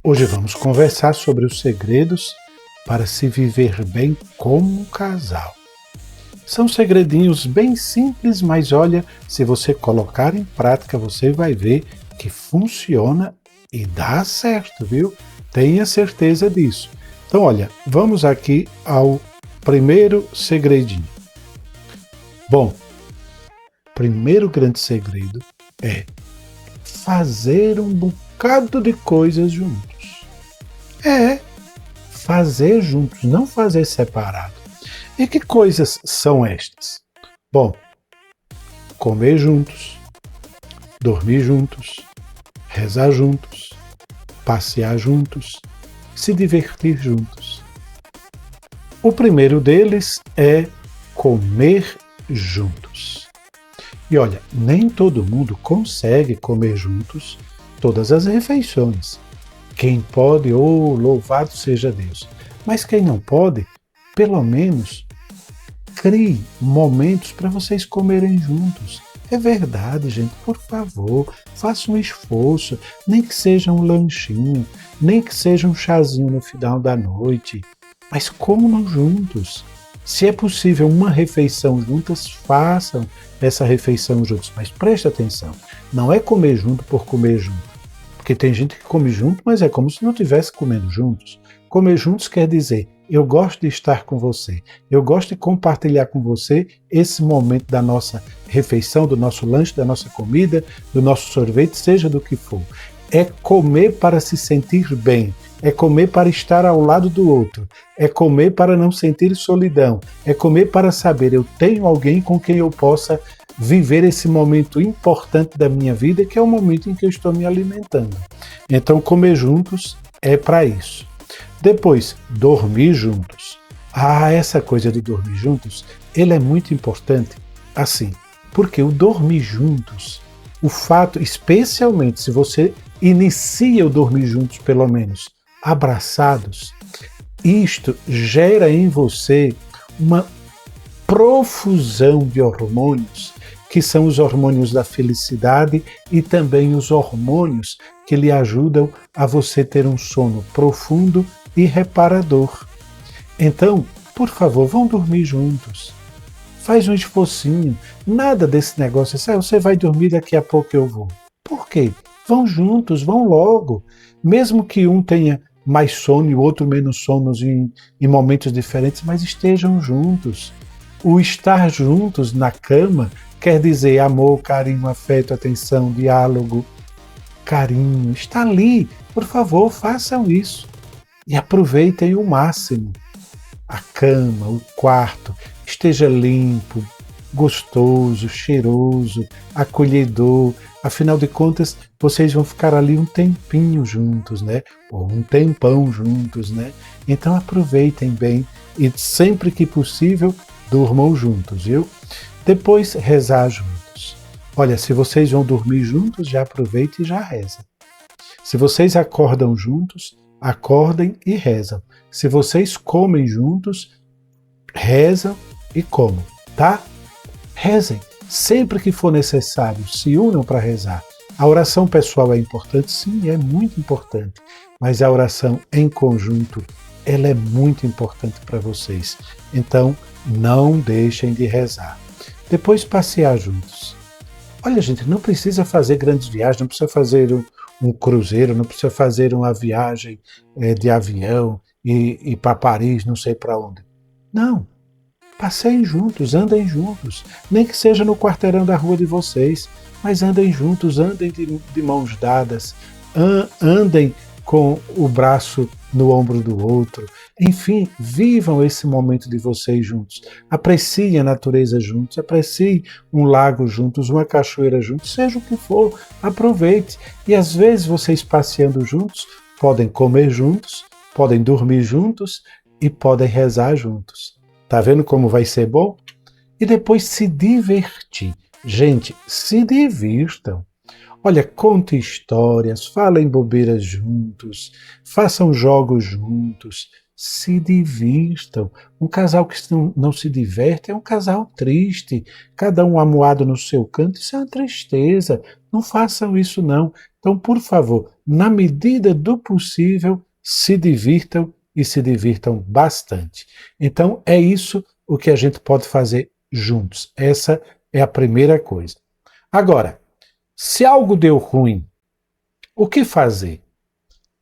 Hoje vamos conversar sobre os segredos para se viver bem como casal. São segredinhos bem simples, mas olha, se você colocar em prática, você vai ver que funciona e dá certo, viu? Tenha certeza disso. Então, olha, vamos aqui ao primeiro segredinho. Bom, primeiro grande segredo é fazer um bocado de coisas juntos. Fazer juntos, não fazer separado. E que coisas são estas? Bom, comer juntos, dormir juntos, rezar juntos, passear juntos, se divertir juntos. O primeiro deles é comer juntos. E olha, nem todo mundo consegue comer juntos todas as refeições. Quem pode, louvado seja Deus. Mas quem não pode, pelo menos crie momentos para vocês comerem juntos. É verdade, gente, por favor, faça um esforço, nem que seja um lanchinho, nem que seja um chazinho no final da noite, mas comam juntos. Se é possível uma refeição juntas, façam essa refeição juntos, mas preste atenção, não é comer junto por comer junto, porque tem gente que come junto, mas é como se não estivesse comendo juntos. Comer juntos quer dizer, eu gosto de estar com você, eu gosto de compartilhar com você esse momento da nossa refeição, do nosso lanche, da nossa comida, do nosso sorvete, seja do que for. É comer para se sentir bem, é comer para estar ao lado do outro, é comer para não sentir solidão, é comer para saber, eu tenho alguém com quem eu possa viver esse momento importante da minha vida, que é o momento em que eu estou me alimentando. Então, comer juntos é para isso. Depois, dormir juntos. Essa coisa de dormir juntos, ele é muito importante, assim, porque o dormir juntos, o fato, especialmente se você inicia o dormir juntos, pelo menos, abraçados, isto gera em você uma profusão de hormônios, que são os hormônios da felicidade e também os hormônios que lhe ajudam a você ter um sono profundo e reparador. Então, por favor, vão dormir juntos. Faz um esforcinho. Nada desse negócio, você vai dormir, daqui a pouco eu vou. Por quê? Vão juntos, vão logo. Mesmo que um tenha mais sono e o outro menos sono em momentos diferentes, mas estejam juntos. O estar juntos na cama quer dizer amor, carinho, afeto, atenção, diálogo, carinho. Está ali. Por favor, façam isso. E aproveitem o máximo. A cama, o quarto, esteja limpo, gostoso, cheiroso, acolhedor. Afinal de contas, vocês vão ficar ali um tempinho juntos, né? Ou um tempão juntos, né? Então aproveitem bem e sempre que possível, durmam juntos, viu? Depois, rezar juntos. Olha, se vocês vão dormir juntos, já aproveita e já reza. Se vocês acordam juntos, acordem e rezam. Se vocês comem juntos, rezam e comam, tá? Rezem. Sempre que for necessário, se unam para rezar. A oração pessoal é importante? Sim, é muito importante. Mas a oração em conjunto, ela é muito importante para vocês. Então, não deixem de rezar. Depois, passear juntos. Olha, gente, não precisa fazer grandes viagens, não precisa fazer um cruzeiro, não precisa fazer uma viagem de avião e para Paris, não sei para onde. Não. Passeiem juntos, andem juntos, nem que seja no quarteirão da rua de vocês, mas andem juntos, andem de mãos dadas, andem com o braço no ombro do outro. Enfim, vivam esse momento de vocês juntos. Apreciem a natureza juntos, apreciem um lago juntos, uma cachoeira juntos, seja o que for, aproveite. E às vezes vocês passeando juntos, podem comer juntos, podem dormir juntos e podem rezar juntos. Tá vendo como vai ser bom? E depois se divertir. Gente, se divirtam. Olha, conte histórias, falem bobeiras juntos, façam jogos juntos, se divirtam. Um casal que não se diverte é um casal triste, cada um amuado no seu canto, isso é uma tristeza. Não façam isso não. Então, por favor, na medida do possível, se divirtam e se divirtam bastante. Então, é isso o que a gente pode fazer juntos. Essa é a primeira coisa. Agora, se algo deu ruim, o que fazer?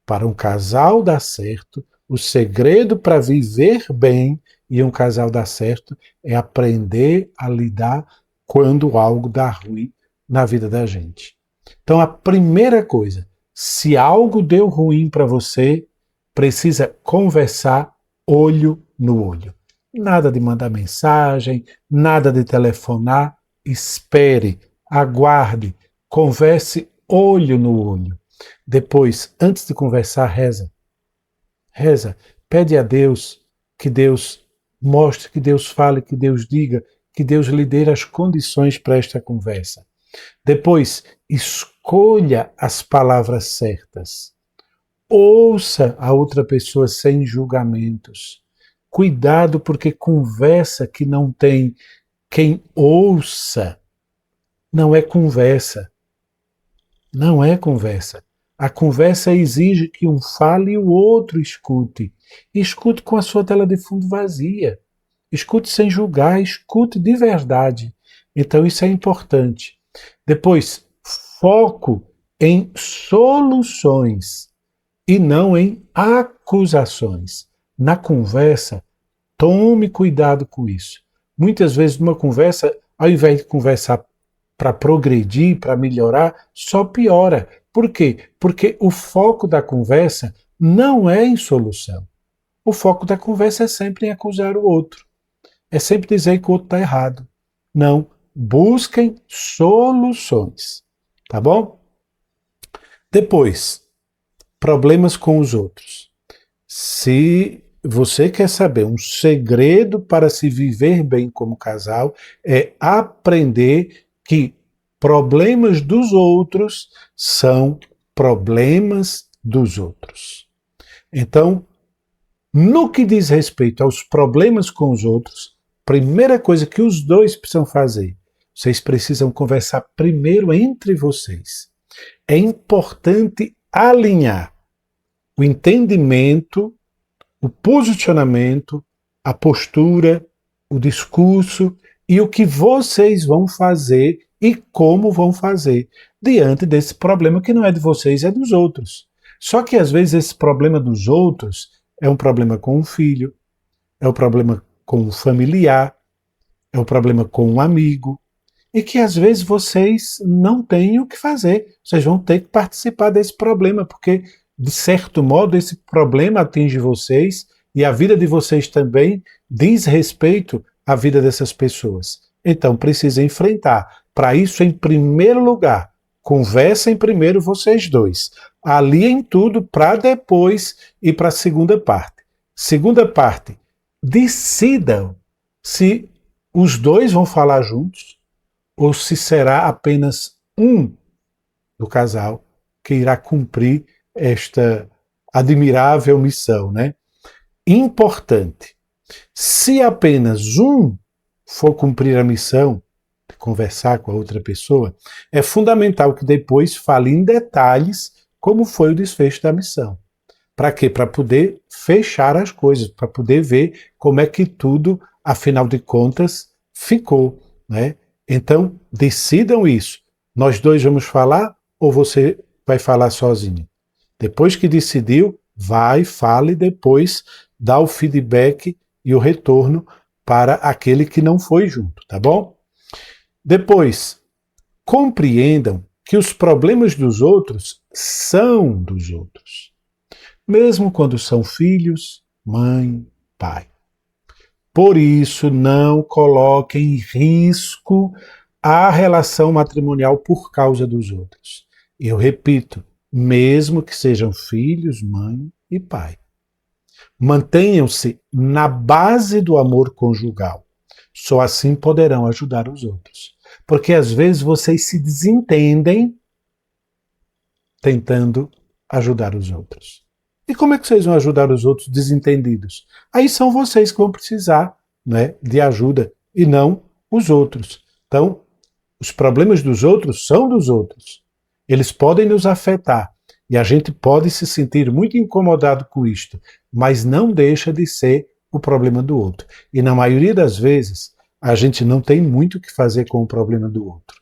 Para um casal dar certo, o segredo para viver bem e um casal dar certo é aprender a lidar quando algo dá ruim na vida da gente. Então, a primeira coisa, se algo deu ruim para você, precisa conversar olho no olho. Nada de mandar mensagem, nada de telefonar, espere, aguarde, converse olho no olho. Depois, antes de conversar, reza. Reza, pede a Deus que Deus mostre, que Deus fale, que Deus diga, que Deus lhe dê as condições para esta conversa. Depois, escolha as palavras certas. Ouça a outra pessoa sem julgamentos. Cuidado, porque conversa que não tem quem ouça não é conversa. Não é conversa. A conversa exige que um fale e o outro escute. Escute com a sua tela de fundo vazia. Escute sem julgar, escute de verdade. Então isso é importante. Depois, foco em soluções e não em acusações. Na conversa, tome cuidado com isso. Muitas vezes numa conversa, ao invés de conversar para progredir, para melhorar, só piora. Por quê? Porque o foco da conversa não é em solução. O foco da conversa é sempre em acusar o outro. É sempre dizer que o outro está errado. Não. Busquem soluções. Tá bom? Depois, problemas com os outros. Se você quer saber um segredo para se viver bem como casal, é aprender que problemas dos outros são problemas dos outros. Então, no que diz respeito aos problemas com os outros, primeira coisa que os dois precisam fazer, vocês precisam conversar primeiro entre vocês. É importante alinhar o entendimento, o posicionamento, a postura, o discurso e o que vocês vão fazer e como vão fazer diante desse problema que não é de vocês, é dos outros. Só que às vezes esse problema dos outros é um problema com um filho, é um problema com um familiar, é um problema com um amigo, e que às vezes vocês não têm o que fazer. Vocês vão ter que participar desse problema, porque de certo modo esse problema atinge vocês e a vida de vocês também diz respeito à vida dessas pessoas. Então precisa enfrentar. Para isso, em primeiro lugar, conversem primeiro vocês dois. Aliem tudo para depois ir para a segunda parte. Segunda parte, decidam se os dois vão falar juntos ou se será apenas um do casal que irá cumprir esta admirável missão, né? Importante. Se apenas um for cumprir a missão de conversar com a outra pessoa, é fundamental que depois fale em detalhes como foi o desfecho da missão. Para quê? Para poder fechar as coisas, para poder ver como é que tudo, afinal de contas, ficou, né? Então, decidam isso. Nós dois vamos falar ou você vai falar sozinho? Depois que decidiu, vai, fale, depois dá o feedback e o retorno para aquele que não foi junto, tá bom? Depois, compreendam que os problemas dos outros são dos outros. Mesmo quando são filhos, mãe, pai. Por isso, não coloque em risco a relação matrimonial por causa dos outros. Eu repito, mesmo que sejam filhos, mãe e pai. Mantenham-se na base do amor conjugal. Só assim poderão ajudar os outros. Porque às vezes vocês se desentendem tentando ajudar os outros. E como é que vocês vão ajudar os outros desentendidos? Aí são vocês que vão precisar, né, de ajuda e não os outros. Então, os problemas dos outros são dos outros. Eles podem nos afetar e a gente pode se sentir muito incomodado com isto, mas não deixa de ser o problema do outro. E na maioria das vezes, a gente não tem muito o que fazer com o problema do outro.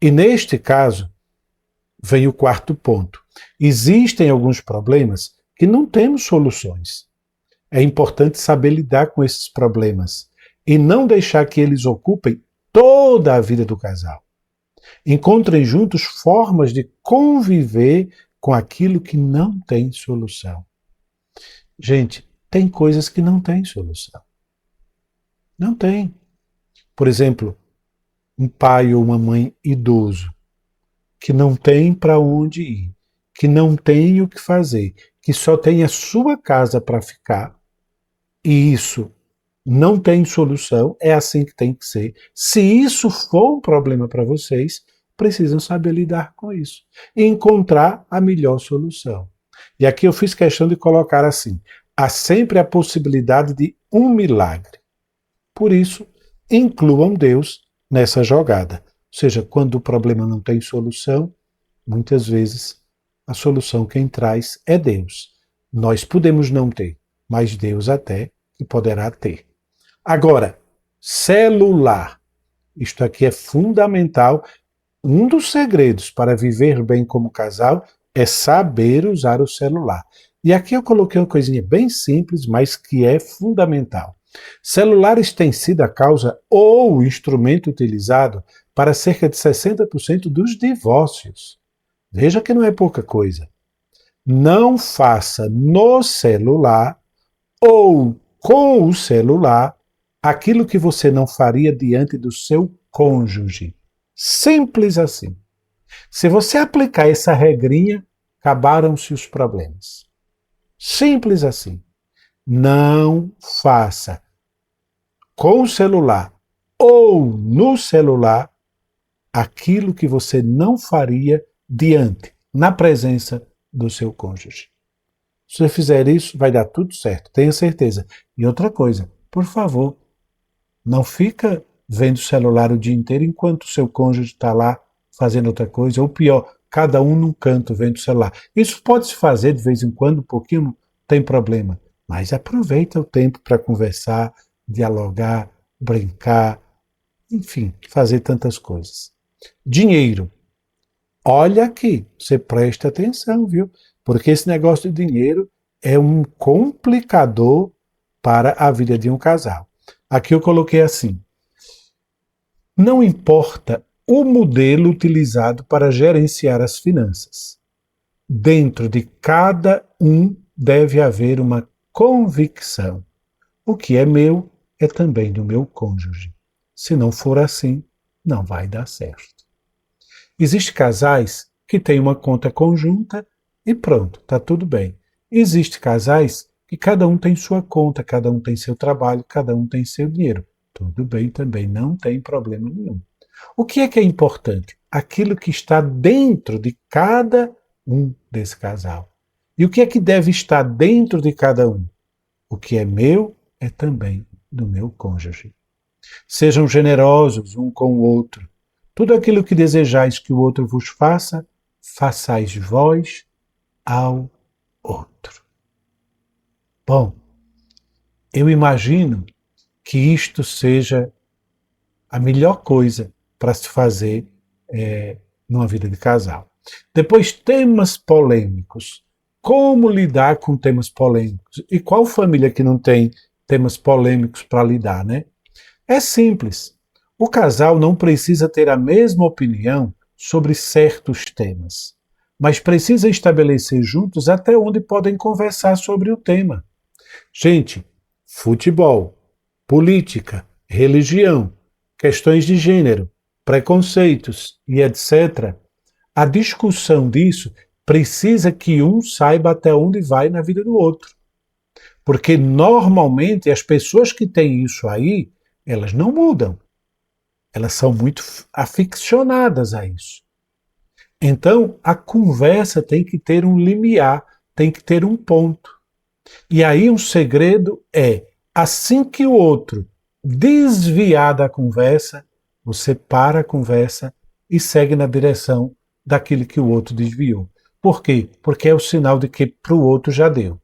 E neste caso, vem o quarto ponto. Existem alguns problemas que não temos soluções. É importante saber lidar com esses problemas e não deixar que eles ocupem toda a vida do casal. Encontrem juntos formas de conviver com aquilo que não tem solução. Gente, tem coisas que não têm solução. Não tem. Por exemplo, um pai ou uma mãe idoso que não tem para onde ir, que não tem o que fazer, que só tem a sua casa para ficar, e isso não tem solução, é assim que tem que ser. Se isso for um problema para vocês, precisam saber lidar com isso e encontrar a melhor solução. E aqui eu fiz questão de colocar assim: há sempre a possibilidade de um milagre. Por isso, incluam Deus nessa jogada. Ou seja, quando o problema não tem solução, muitas vezes a solução quem traz é Deus. Nós podemos não ter, mas Deus até que poderá ter. Agora, celular. Isto aqui é fundamental. Um dos segredos para viver bem como casal é saber usar o celular. E aqui eu coloquei uma coisinha bem simples, mas que é fundamental. Celulares têm sido a causa ou o instrumento utilizado para cerca de 60% dos divórcios. Veja que não é pouca coisa. Não faça no celular ou com o celular aquilo que você não faria diante do seu cônjuge. Simples assim. Se você aplicar essa regrinha, acabaram-se os problemas. Simples assim. Não faça com o celular ou no celular aquilo que você não faria diante, na presença do seu cônjuge. Se você fizer isso, vai dar tudo certo, tenha certeza. E outra coisa, por favor, não fica vendo o celular o dia inteiro enquanto o seu cônjuge está lá fazendo outra coisa, ou pior, cada um num canto vendo o celular. Isso pode se fazer de vez em quando, um pouquinho, não tem problema. Mas aproveita o tempo para conversar, dialogar, brincar, enfim, fazer tantas coisas. Dinheiro. Olha aqui, você presta atenção, viu? Porque esse negócio de dinheiro é um complicador para a vida de um casal. Aqui eu coloquei assim: não importa o modelo utilizado para gerenciar as finanças. Dentro de cada um deve haver uma convicção. O que é meu é também do meu cônjuge. Se não for assim, não vai dar certo. Existem casais que têm uma conta conjunta e pronto, está tudo bem. Existem casais que cada um tem sua conta, cada um tem seu trabalho, cada um tem seu dinheiro. Tudo bem também, não tem problema nenhum. O que é importante? Aquilo que está dentro de cada um desse casal. E o que é que deve estar dentro de cada um? O que é meu é também do meu cônjuge. Sejam generosos um com o outro. Tudo aquilo que desejais que o outro vos faça, façais vós ao outro. Bom, eu imagino que isto seja a melhor coisa para se fazer numa vida de casal. Depois, temas polêmicos. Como lidar com temas polêmicos? E qual família que não tem temas polêmicos para lidar, né? É simples. O casal não precisa ter a mesma opinião sobre certos temas, mas precisa estabelecer juntos até onde podem conversar sobre o tema. Gente, futebol, política, religião, questões de gênero, preconceitos e etc. A discussão disso precisa que um saiba até onde vai na vida do outro. Porque normalmente as pessoas que têm isso aí, elas não mudam. Elas são muito aficionadas a isso. Então, a conversa tem que ter um limiar, tem que ter um ponto. E aí um segredo é, assim que o outro desviar da conversa, você para a conversa e segue na direção daquilo que o outro desviou. Por quê? Porque é o sinal de que para o outro já deu.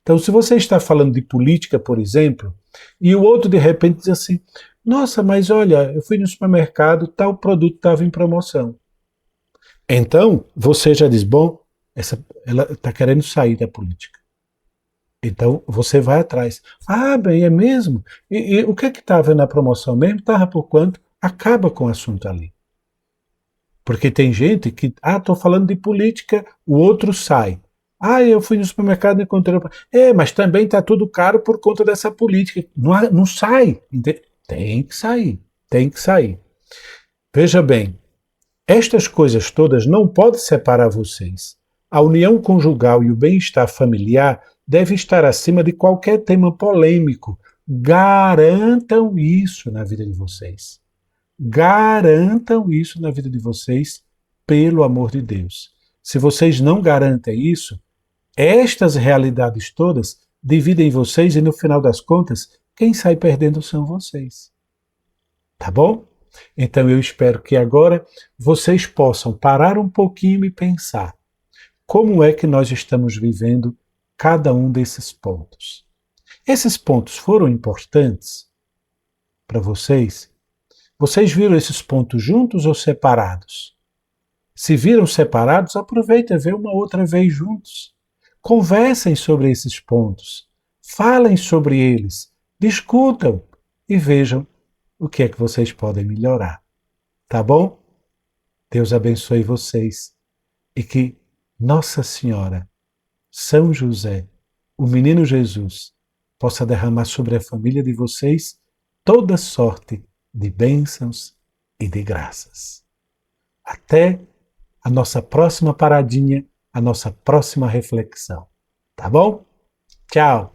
Então, se você está falando de política, por exemplo, e o outro de repente diz assim: nossa, mas olha, eu fui no supermercado, tal produto estava em promoção. Então, você já diz: bom, ela está querendo sair da política. Então, você vai atrás. Ah, bem, é mesmo? E o que estava na promoção mesmo? Estava por quanto? Acaba com o assunto ali. Porque tem gente que, estou falando de política, o outro sai. Eu fui no supermercado e encontrei. Mas também está tudo caro por conta dessa política. Não, não sai. Tem que sair. Tem que sair. Veja bem, estas coisas todas não podem separar vocês. A união conjugal e o bem-estar familiar devem estar acima de qualquer tema polêmico. Garantam isso na vida de vocês. Garantam isso na vida de vocês, pelo amor de Deus. Se vocês não garantem isso, estas realidades todas dividem vocês e, no final das contas, quem sai perdendo são vocês. Tá bom? Então eu espero que agora vocês possam parar um pouquinho e pensar como é que nós estamos vivendo cada um desses pontos. Esses pontos foram importantes para vocês? Vocês viram esses pontos juntos ou separados? Se viram separados, aproveita e vê uma outra vez juntos. Conversem sobre esses pontos. Falem sobre eles. Discutam e vejam o que é que vocês podem melhorar. Tá bom? Deus abençoe vocês e que Nossa Senhora, São José, o Menino Jesus, possa derramar sobre a família de vocês toda sorte de bênçãos e de graças. Até a nossa próxima paradinha, a nossa próxima reflexão. Tá bom? Tchau!